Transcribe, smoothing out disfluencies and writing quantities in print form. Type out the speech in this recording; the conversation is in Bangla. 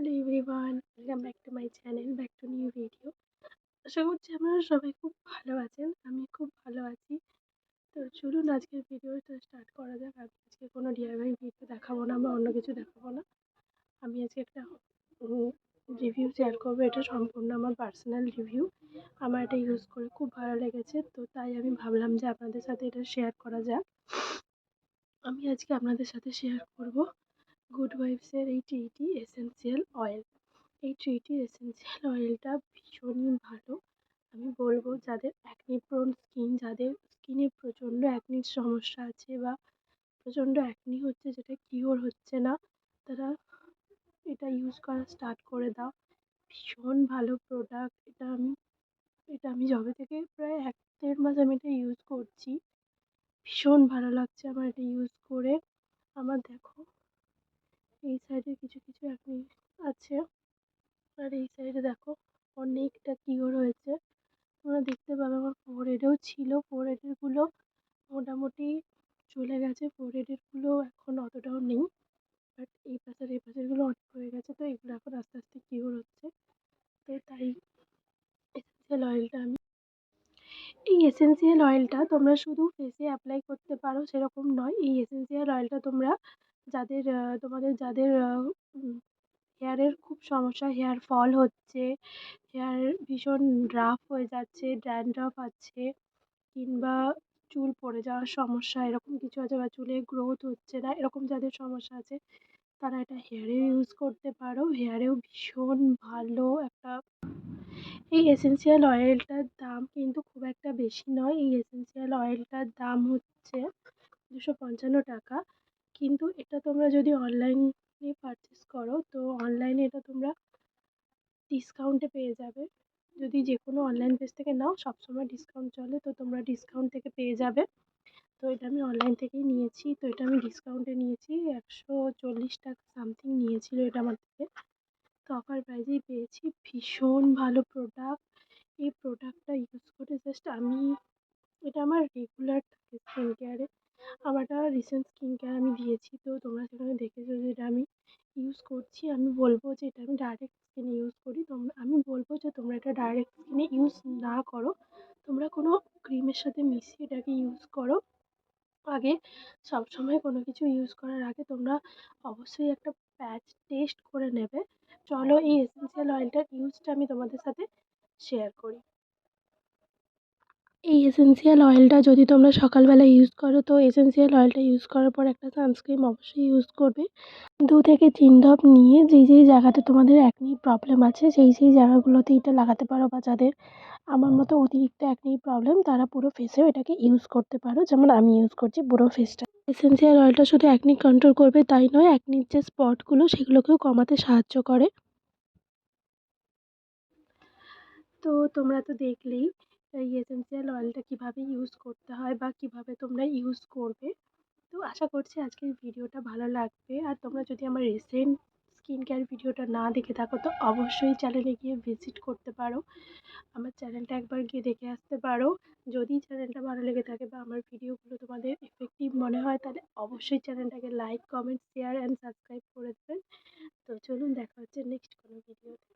Hello everyone, welcome back to my channel, back to new video. আশা করছি আপনারা সবাই খুব ভালো আছেন। আমি খুব ভালো আছি। তো চলুন আজকের ভিডিওটা স্টার্ট করা যাক। আমি আজকে কোনো ডিআইওয়াই ভিডিও দেখাবো না বা অন্য কিছু দেখাবো না। আমি আজকে একটা রিভিউ শেয়ার করবো। এটা সম্পূর্ণ আমার পার্সোনাল রিভিউ। আমার এটা ইউজ করে খুব ভালো লেগেছে, তো তাই আমি ভাবলাম যে আপনাদের সাথে এটা শেয়ার করা যাক। আমি আজকে আপনাদের সাথে শেয়ার করব গুড ভাইবসের এই টি এসেন্সিয়াল অয়েল। এই ট্রিটি এসেন্সিয়াল অয়েলটা ভীষণই ভালো। আমি বলবো যাদের অ্যাকনি প্রোন স্কিন, যাদের স্কিনে প্রচণ্ড অ্যাকনির সমস্যা আছে বা প্রচণ্ড অ্যাকনি হচ্ছে যেটা কিওর হচ্ছে না, তারা এটা ইউজ করা স্টার্ট করে দাও। ভীষণ ভালো প্রোডাক্ট। এটা আমি যবে থেকে প্রায় ১-১.৫ মাস আমি এটা ইউজ করছি। ভীষণ ভালো লাগছে আমার এটা ইউজ করে। আমার দেখো এই সাইডে কিছু কিছু অ্যাকনি আছে, আর এই সাইডে দেখো অনেকটা কিওর হয়েছে। তোমরা দেখতে পাবে আমার ফোরহেডেও ছিল, ফোরহেডেরগুলো মোটামুটি চলে গেছে, ফোরহেডেরগুলো এখন অতটাও নেই। বাট এই পাশেরগুলো অনেক হয়ে গেছে, তো এগুলো এখন আস্তে আস্তে কিওর হচ্ছে। তো তাই এসেন্সিয়াল অয়েলটা তোমরা শুধু ফেসে অ্যাপ্লাই করতে পারো সেরকম নয়। এই এসেন্সিয়াল অয়েলটা তোমরা যাদের হেয়ারের খুব সমস্যা, হেয়ার ফল হচ্ছে, হেয়ার ভীষণ রাফ হয়ে যাচ্ছে, ড্যান্ড্রফ আছে, কিংবা চুল পড়ে যাওয়ার সমস্যা এরকম কিছু আছে, বা চুলের গ্রোথ হচ্ছে না, এরকম যাদের সমস্যা আছে তারা এটা হেয়ারেও ইউজ করতে পারো। হেয়ারেও ভীষণ ভালো একটা। এই এসেন্সিয়াল অয়েলটার দাম কিন্তু খুব একটা বেশি নয়। এই এসেন্সিয়াল অয়েলটার দাম হচ্ছে 255 টাকা। কিন্তু এটা তোমরা যদি অনলাইনে পারচেস করো, তো অনলাইনে এটা তোমরা ডিসকাউন্টে পেয়ে যাবে। যদি যে কোনো অনলাইন পেজ থেকে নাও, সবসময় ডিসকাউন্ট চলে, তো তোমরা ডিসকাউন্ট থেকে পেয়ে যাবে। তো এটা আমি অনলাইন থেকেই নিয়েছি, তো এটা আমি ডিসকাউন্টে নিয়েছি। 140 টাকা সামথিং নিয়েছিল এটা আমার থেকে। তো অফার প্রাইজেই পেয়েছি। ভীষণ ভালো প্রোডাক্ট। এই প্রোডাক্টটা ইউজ করে জাস্ট এটা আমার রেগুলার থাকে স্কিন কেয়ারে। আমার একটা রিসেন্ট স্কিন কেয়ার আমি দিয়েছি, তো তোমরা সেখানে দেখেছো যে এটা আমি ইউজ করছি। আমি বলবো যে এটা আমি ডাইরেক্ট স্কিনে ইউজ করি। আমি বলবো যে তোমরা এটা ডাইরেক্ট স্কিনে ইউজ না করো, তোমরা কোনো ক্রিমের সাথে মিশিয়ে এটাকে ইউজ করো। আগে সবসময় কোনো কিছু ইউজ করার আগে তোমরা অবশ্যই একটা প্যাচ টেস্ট করে নেবে। চলো এই এসেন্সিয়াল অয়েলটার ইউজটা আমি তোমাদের সাথে শেয়ার করি। এই এসেন্সিয়াল অয়েলটা যদি তোমরা সকালবেলা ইউজ করো, তো এসেন্সিয়াল অয়েলটা ইউজ করার পর একটা সানস্ক্রিন অবশ্যই ইউজ করবে। 2 থেকে 3 ঢপ নিয়ে যেই জায়গাতে তোমাদের অ্যাকনি প্রবলেম আছে সেই জায়গাগুলোতে এটা লাগাতে পারো, বা যাদের আমার মতো অতিরিক্ত অ্যাকনি প্রবলেম তারা পুরো ফেসেও এটাকে ইউজ করতে পারো, যেমন আমি ইউজ করছি পুরো ফেসটা। এসেন্সিয়াল অয়েলটা শুধু অ্যাকনি কন্ট্রোল করবে তাই নয়, অ্যাকনির যে স্পটগুলো সেগুলোকেও কমাতে সাহায্য করে। তো তোমরা তো দেখলেই এই এসেন্সিয়াল অয়েলটা কীভাবে ইউজ করতে হয় বা কীভাবে তোমরা ইউজ করবে। তো আশা করছি আজকের ভিডিওটা ভালো লাগবে। আর তোমরা যদি আমার রিসেন্ট স্কিন কেয়ার ভিডিওটা না দেখে থাকো, তো অবশ্যই চ্যানেলে গিয়ে ভিজিট করতে পারো। আমার চ্যানেলটা একবার গিয়ে দেখে আসতে পারো। যদি চ্যানেলটা ভালো লেগে থাকে বা আমার ভিডিওগুলো তোমাদের এফেক্টিভ মনে হয়, তাহলে অবশ্যই চ্যানেলটাকে like, comment, share and subscribe করে দেবেন। তো চলুন দেখা হচ্ছে নেক্সট কোনো ভিডিওতে।